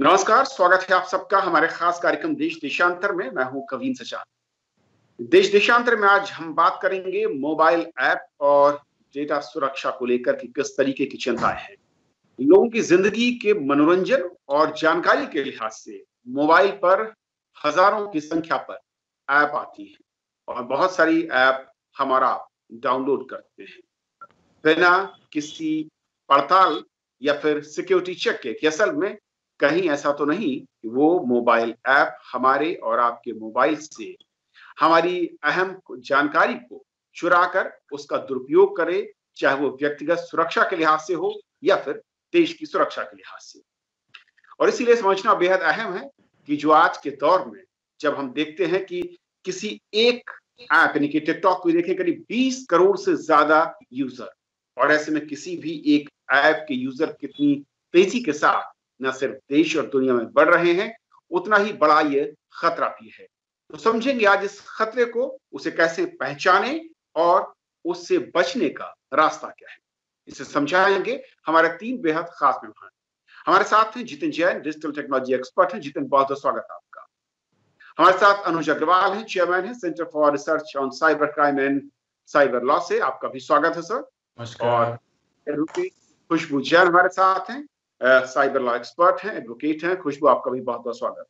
नमस्कार, स्वागत है आप सबका हमारे खास कार्यक्रम देश देशांतर में। मैं हूं कवीन सचान। देश देशांतर में आज हम बात करेंगे मोबाइल ऐप और डेटा सुरक्षा को लेकर कि किस तरीके की चिंताएं हैं। लोगों की जिंदगी के मनोरंजन और जानकारी के लिहाज से मोबाइल पर हजारों की संख्या पर ऐप आती है और बहुत सारी ऐप हमारा डाउनलोड करते हैं बिना किसी पड़ताल या फिर सिक्योरिटी चेक के कि असल में कहीं ऐसा तो नहीं कि वो मोबाइल ऐप हमारे और आपके मोबाइल से हमारी अहम जानकारी को चुरा कर उसका दुरुपयोग करे, चाहे वो व्यक्तिगत सुरक्षा के लिहाज से हो या फिर देश की सुरक्षा के लिहाज से। और इसीलिए समझना बेहद अहम है कि जो आज के दौर में जब हम देखते हैं कि किसी एक ऐप यानी कि टिकटॉक को देखें करीब 20 करोड़ से ज्यादा यूजर, और ऐसे में किसी भी एक ऐप के यूजर कितनी तेजी के साथ न सिर्फ देश और दुनिया में बढ़ रहे हैं, उतना ही बड़ा ये खतरा भी है। तो समझेंगे आज इस खतरे को, उसे कैसे पहचाने और उससे बचने का रास्ता क्या है, इसे समझाएंगे हमारे 3 बेहद खास मेहमान। हमारे साथ हैं Jitin Jain, digital technology expert हैं। जितिन, बहुत बहुत स्वागत है आपका। हमारे साथ अनुज अग्रवाल हैं, चेयरमैन है centre for research on cyber crime and cyber law से। आपका भी स्वागत है सर। नमस्कार। और खुशबू जैन हमारे साथ हैं, साइबर लॉ एक्सपर्ट हैं, एडवोकेट हैं। खुशबू, आपका भी बहुत बहुत स्वागत।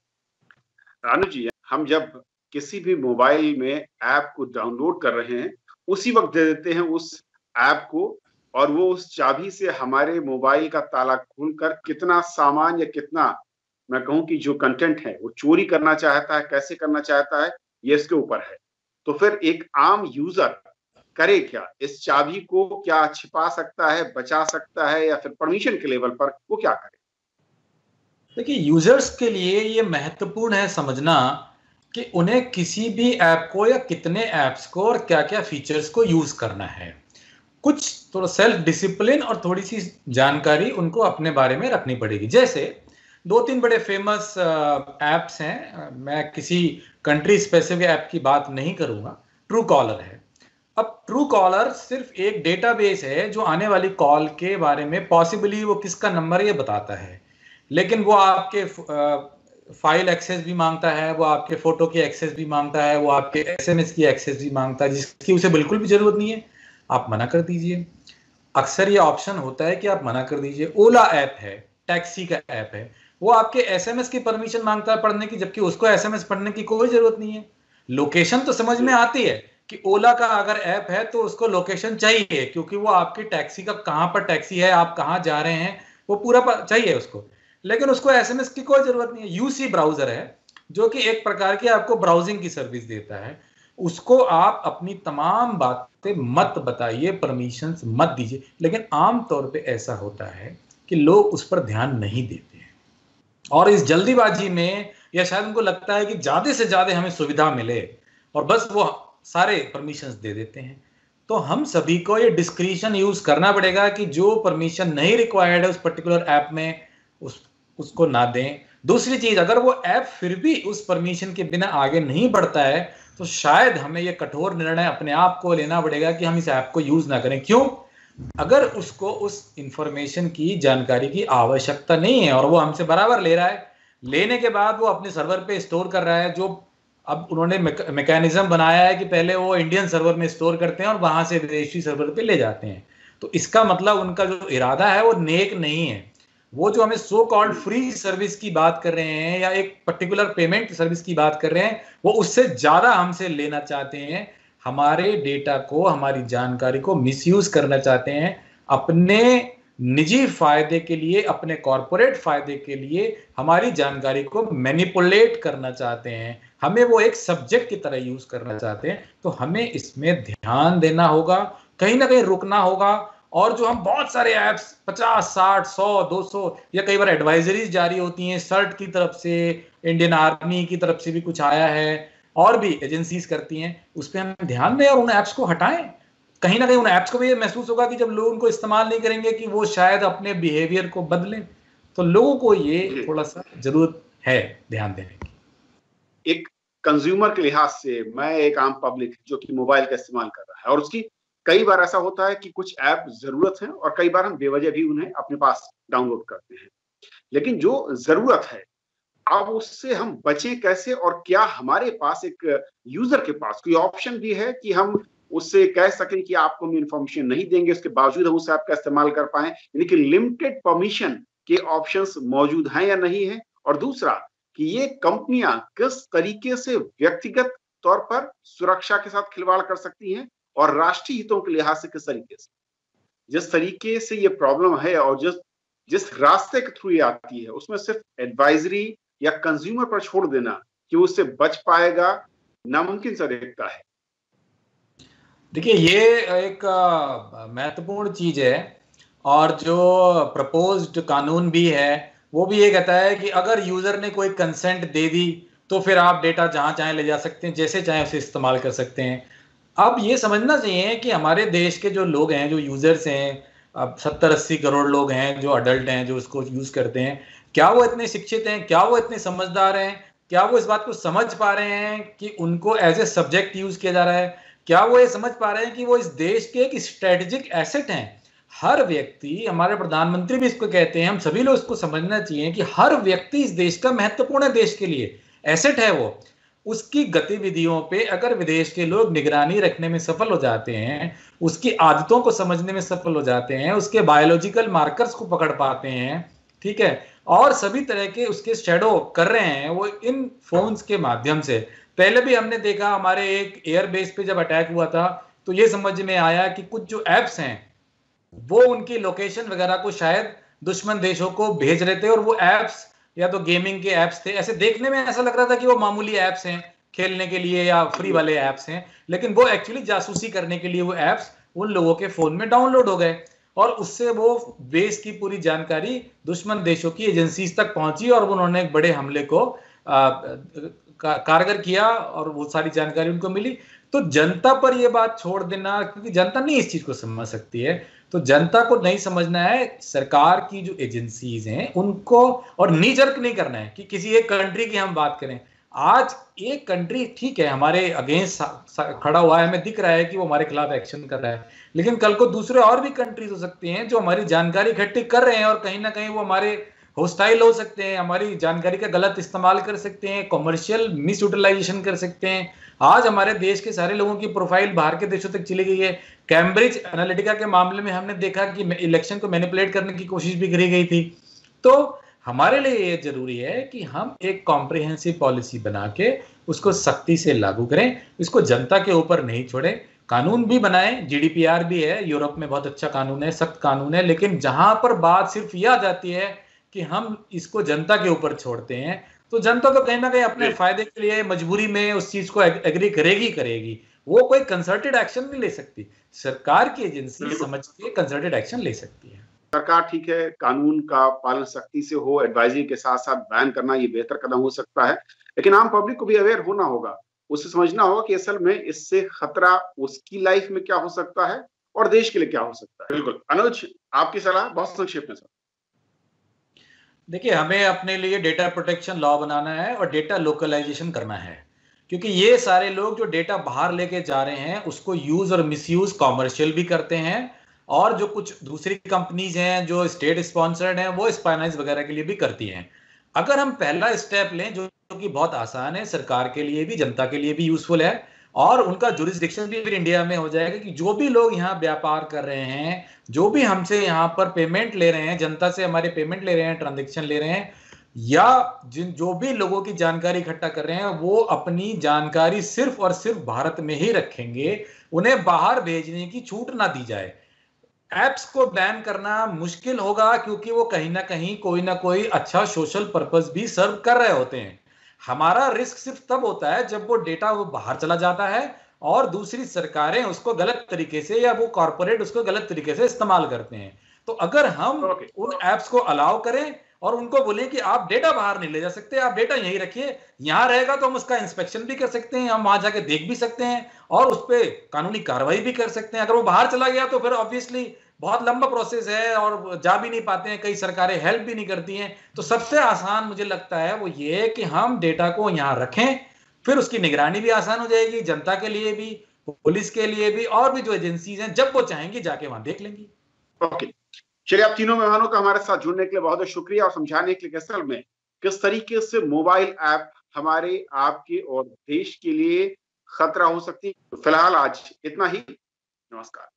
रानू जी, हम जब किसी भी मोबाइल में ऐप को डाउनलोड कर रहे हैं उसी वक्त दे देते हैं उस ऐप को, और वो उस चाबी से हमारे मोबाइल का ताला खोलकर कितना सामान या कितना, मैं कहूं कि जो कंटेंट है वो चोरी करना चाहता है, कैसे करना चाहता है, ये इसके ऊपर है। तो फिर एक आम यूजर करे क्या? इस चाबी को क्या छिपा सकता है, बचा सकता है, या फिर परमिशन के लेवल पर वो क्या करे? देखिए, यूजर्स के लिए ये महत्वपूर्ण है समझना कि उन्हें किसी भी ऐप को या कितने ऐप्स को और क्या क्या फीचर्स को यूज करना है। कुछ थोड़ा सेल्फ डिसिप्लिन और थोड़ी सी जानकारी उनको अपने बारे में रखनी पड़ेगी। जैसे 2-3 बड़े फेमस ऐप्स हैं, मैं किसी कंट्री स्पेसिफिक ऐप की बात नहीं करूंगा। ट्रू कॉलर है। अब ट्रू कॉलर सिर्फ एक डेटाबेस है जो आने वाली कॉल के बारे में पॉसिबली वो किसका नंबर ये बताता है, लेकिन वो आपके फाइल एक्सेस भी मांगता है, वो आपके फोटो की एक्सेस भी मांगता है, वो आपके एसएमएस की एक्सेस भी मांगता है, जिसकी उसे बिल्कुल भी जरूरत नहीं है। आप मना कर दीजिए। अक्सर ये ऑप्शन होता है कि आप मना कर दीजिए। ओला ऐप है, टैक्सी का ऐप है, वो आपके एसएमएस की परमिशन मांगता है पढ़ने की, जबकि उसको एसएमएस पढ़ने की कोई जरूरत नहीं है। लोकेशन तो समझ में आती है कि ओला का अगर ऐप है तो उसको लोकेशन चाहिए, क्योंकि वो आपकी टैक्सी का कहां पर टैक्सी है, आप कहां जा रहे हैं, वो पूरा चाहिए उसको। लेकिन उसको एसएमएस की कोई जरूरत नहीं है। यूसी ब्राउजर है जो कि एक प्रकार की आपको ब्राउजिंग की सर्विस देता है, उसको आप अपनी तमाम बातें मत बताइए, परमिशंस मत दीजिए। लेकिन आमतौर पे ऐसा होता है कि लोग उस पर ध्यान नहीं देते हैं, और इस जल्दीबाजी में या शायद उनको लगता है कि ज्यादा से ज्यादा हमें सुविधा मिले और बस वो सारे परमिशंस दे देते हैं। तो हम सभी को ये डिस्क्रिशन यूज करना पड़ेगा कि जो परमिशन नहीं रिक्वायर्ड है उस पर्टिकुलर ऐप में उसको ना दें। दूसरी चीज, अगर वो ऐप फिर भी उस परमिशन के बिना आगे नहीं बढ़ता है तो शायद हमें ये कठोर निर्णय अपने आप को लेना पड़ेगा कि हम इस ऐप को यूज ना करें। क्यों? अगर उसको उस इंफॉर्मेशन की जानकारी की आवश्यकता नहीं है और वो हमसे बराबर ले रहा है, लेने के बाद वो अपने सर्वर पे स्टोर कर रहा है, जो अब उन्होंने मैकेनिज्म बनाया है कि पहले वो इंडियन सर्वर में स्टोर करते हैं और वहां से विदेशी सर्वर पे ले जाते हैं, तो इसका मतलब उनका जो इरादा है वो नेक नहीं है। वो जो हमें सो कॉल्ड फ्री सर्विस की बात कर रहे हैं या एक पर्टिकुलर पेमेंट सर्विस की बात कर रहे हैं, वो उससे ज्यादा हमसे लेना चाहते हैं। हमारे डेटा को, हमारी जानकारी को मिसयूज करना चाहते हैं अपने निजी फायदे के लिए, अपने कॉर्पोरेट फायदे के लिए हमारी जानकारी को मैनिपुलेट करना चाहते हैं, हमें वो एक सब्जेक्ट की तरह यूज करना चाहते हैं। तो हमें इसमें ध्यान देना होगा, कहीं ना कहीं रुकना होगा। और जो हम बहुत सारे ऐप्स 50, 60, 100, 200 या कई बार एडवाइजरीज जारी होती हैं सर्ट की तरफ से, इंडियन आर्मी की तरफ से भी कुछ आया है, और भी एजेंसीज करती हैं, उस पर हम ध्यान दें और उन ऐप्स को हटाएं। कहीं ना कहीं उन ऐप्स को भी ये महसूस होगा कि जब लोग उनको इस्तेमाल नहीं करेंगे कि वो शायद अपने बिहेवियर को बदलें। तो लोगों को ये थोड़ा सा जरूरत है ध्यान देने की। एक कंज्यूमर के लिहाज से मैं एक आम पब्लिक जो कि मोबाइल का इस्तेमाल कर रहा है, और उसकी कई बार ऐसा होता है कि कुछ ऐप जरूरत है और कई बार हम बेवजह भी उन्हें अपने पास डाउनलोड करते हैं। लेकिन जो जरूरत है अब उससे हम बचें कैसे, और क्या हमारे पास एक यूजर के पास कोई ऑप्शन भी है कि हम उससे कह सकें कि आपको हम इंफॉर्मेशन नहीं देंगे, उसके बावजूद हम उस ऐप का इस्तेमाल कर पाए, यानी कि लिमिटेड परमिशन के ऑप्शंस मौजूद हैं या नहीं है। और दूसरा कि ये कंपनियां किस तरीके से व्यक्तिगत तौर पर सुरक्षा के साथ खिलवाड़ कर सकती हैं और राष्ट्रीय हितों के लिहाज से किस तरीके से, जिस तरीके से ये प्रॉब्लम है और जिस जिस रास्ते के थ्रू ये आती है, उसमें सिर्फ एडवाइजरी या कंज्यूमर पर छोड़ देना कि उससे बच पाएगा, नामुमकिन सा दिखता है। देखिए, ये एक महत्वपूर्ण चीज है, और जो प्रपोज्ड कानून भी है वो भी ये कहता है कि अगर यूजर ने कोई कंसेंट दे दी तो फिर आप डेटा जहां चाहे ले जा सकते हैं, जैसे चाहे उसे इस्तेमाल कर सकते हैं। अब ये समझना चाहिए कि हमारे देश के जो लोग हैं, जो यूजर्स हैं, अब 70-80 करोड़ लोग हैं जो अडल्ट हैं, जो उसको यूज करते हैं, क्या वो इतने शिक्षित हैं, क्या वो इतने समझदार हैं, क्या वो इस बात को समझ पा रहे हैं कि उनको एज ए सब्जेक्ट यूज किया जा रहा है, क्या वो ये समझ पा रहे हैं कि वो इस देश के एक स्ट्रेटेजिक एसेट हैं। हर व्यक्ति, हमारे प्रधानमंत्री भी इसको कहते हैं, हम सभी लोग इसको समझना चाहिए कि हर व्यक्ति इस देश का महत्वपूर्ण है, देश के लिए एसेट है वो। उसकी गतिविधियों पे अगर विदेश के लोग निगरानी रखने में सफल हो जाते हैं, उसकी आदतों को समझने में सफल हो जाते हैं, उसके बायोलॉजिकल मार्कर्स को पकड़ पाते हैं, ठीक है, और सभी तरह के उसके शैडो कर रहे हैं वो इन फोन्स के माध्यम से। पहले भी हमने देखा, हमारे एक एयरबेस पे जब अटैक हुआ था तो ये समझ में आया कि कुछ जो एप्स हैं वो उनकी लोकेशन वगैरह को शायद दुश्मन देशों को भेज रहे थे, और वो एप्स या तो गेमिंग के एप्स थे, ऐसे देखने में ऐसा लग रहा था कि वो मामूली एप्स हैं खेलने के लिए या फ्री वाले एप्स हैं, लेकिन वो एक्चुअली जासूसी करने के लिए वो एप्स उन लोगों के फोन में डाउनलोड हो गए, और उससे वो बेस की पूरी जानकारी दुश्मन देशों की एजेंसीज तक पहुंची और उन्होंने एक बड़े हमले को कारगर किया और वो सारी जानकारी उनको मिली। तो जनता पर ये बात छोड़ देना, क्योंकि जनता नहीं इस चीज को समझ सकती है, तो जनता को नहीं समझना है, सरकार की जो एजेंसीज हैं उनको, और नी जर्क नहीं करना है कि किसी एक कंट्री की हम बात करें। आज एक कंट्री ठीक है हमारे अगेंस्ट खड़ा हुआ है, हमें दिख रहा है कि वो हमारे खिलाफ एक्शन कर रहा है, लेकिन कल को दूसरे और भी कंट्रीज हो सकती हैं जो हमारी जानकारी इकट्ठी कर रहे हैं और कहीं ना कहीं वो हमारे होस्टाइल हो सकते हैं, हमारी जानकारी का गलत इस्तेमाल कर सकते हैं, कॉमर्शियल मिस यूटिलाइजेशन कर सकते हैं। आज हमारे देश के सारे लोगों की प्रोफाइल बाहर के देशों तक चली गई है। कैम्ब्रिज एनालिटिका के मामले में हमने देखा कि इलेक्शन को मैनिपुलेट करने की कोशिश भी करी गई थी। तो हमारे लिए ये जरूरी है कि हम एक कॉम्प्रिहेंसिव पॉलिसी बना के उसको सख्ती से लागू करें, इसको जनता के ऊपर नहीं छोड़ें। कानून भी बनाएं, जीडीपीआर भी है, यूरोप में बहुत अच्छा कानून है, सख्त कानून है, लेकिन जहां पर बात सिर्फ यह आ जाती है कि हम इसको जनता के ऊपर छोड़ते हैं, तो जनता तो कहीं ना कहीं अपने फायदे के लिए मजबूरी में उस चीज को एग्री करेगी, वो कोई कंसर्टेड एक्शन नहीं ले सकती। सरकार की एजेंसी समझ के कंसर्टेड एक्शन ले सकती है। सरकार ठीक है, कानून का पालन सख्ती से हो, एडवाइजरी के साथ साथ बैन करना ये बेहतर कदम हो सकता है, लेकिन आम पब्लिक को भी अवेयर होना होगा, उसे समझना होगा कि असल में इससे खतरा उसकी लाइफ में क्या हो सकता है और देश के लिए क्या हो सकता है। बिल्कुल अनुज, आपकी सलाह बहुत संक्षेप में सर। देखिए, हमें अपने लिए डेटा प्रोटेक्शन लॉ बनाना है और डेटा लोकलाइजेशन करना है, क्योंकि ये सारे लोग जो डेटा बाहर लेके जा रहे हैं उसको यूज और मिसयूज कॉमर्शियल भी करते हैं, और जो कुछ दूसरी कंपनीज हैं जो स्टेट स्पॉन्सर्ड हैं वो स्पाइनाइज वगैरह के लिए भी करती हैं। अगर हम पहला स्टेप लें जो कि बहुत आसान है, सरकार के लिए भी जनता के लिए भी यूजफुल है, और उनका जुरिस्डिक्शन भी फिर इंडिया में हो जाएगा कि जो भी लोग यहाँ व्यापार कर रहे हैं, जो भी हमसे यहाँ पर पेमेंट ले रहे हैं, जनता से हमारे पेमेंट ले रहे हैं, ट्रांजेक्शन ले रहे हैं, या जिन जो भी लोगों की जानकारी इकट्ठा कर रहे हैं, वो अपनी जानकारी सिर्फ और सिर्फ भारत में ही रखेंगे, उन्हें बाहर भेजने की छूट ना दी जाए। एप्स को बैन करना मुश्किल होगा क्योंकि वो कहीं ना कोई अच्छा सोशल पर्पस भी सर्व कर रहे होते हैं। हमारा रिस्क सिर्फ तब होता है जब वो डेटा वो बाहर चला जाता है और दूसरी सरकारें उसको गलत तरीके से या वो कॉर्पोरेट उसको गलत तरीके से इस्तेमाल करते हैं। तो अगर हम उन एप्स को अलाउ करें और उनको बोले कि आप डेटा बाहर नहीं ले जा सकते, आप डेटा यहीं रखिए, यहां रहेगा तो हम उसका इंस्पेक्शन भी कर सकते हैं, हम वहां जाके देख भी सकते हैं और उस पर कानूनी कार्रवाई भी कर सकते हैं। अगर वो बाहर चला गया तो फिर ऑब्वियसली बहुत लंबा प्रोसेस है और जा भी नहीं पाते हैं, कई सरकारें हेल्प भी नहीं करती हैं। तो सबसे आसान मुझे लगता है वो ये कि हम डेटा को यहां रखें, फिर उसकी निगरानी भी आसान हो जाएगी, जनता के लिए भी, पुलिस के लिए भी, और भी जो एजेंसीज हैं जब वो चाहेंगी जाके वहां देख लेंगी। ओके, चलिए, आप तीनों मेहमानों का हमारे साथ जुड़ने के लिए बहुत बहुत शुक्रिया और समझाने के लिए असल में किस तरीके से मोबाइल ऐप हमारे, आपके और देश के लिए खतरा हो सकती है। फिलहाल आज इतना ही। नमस्कार।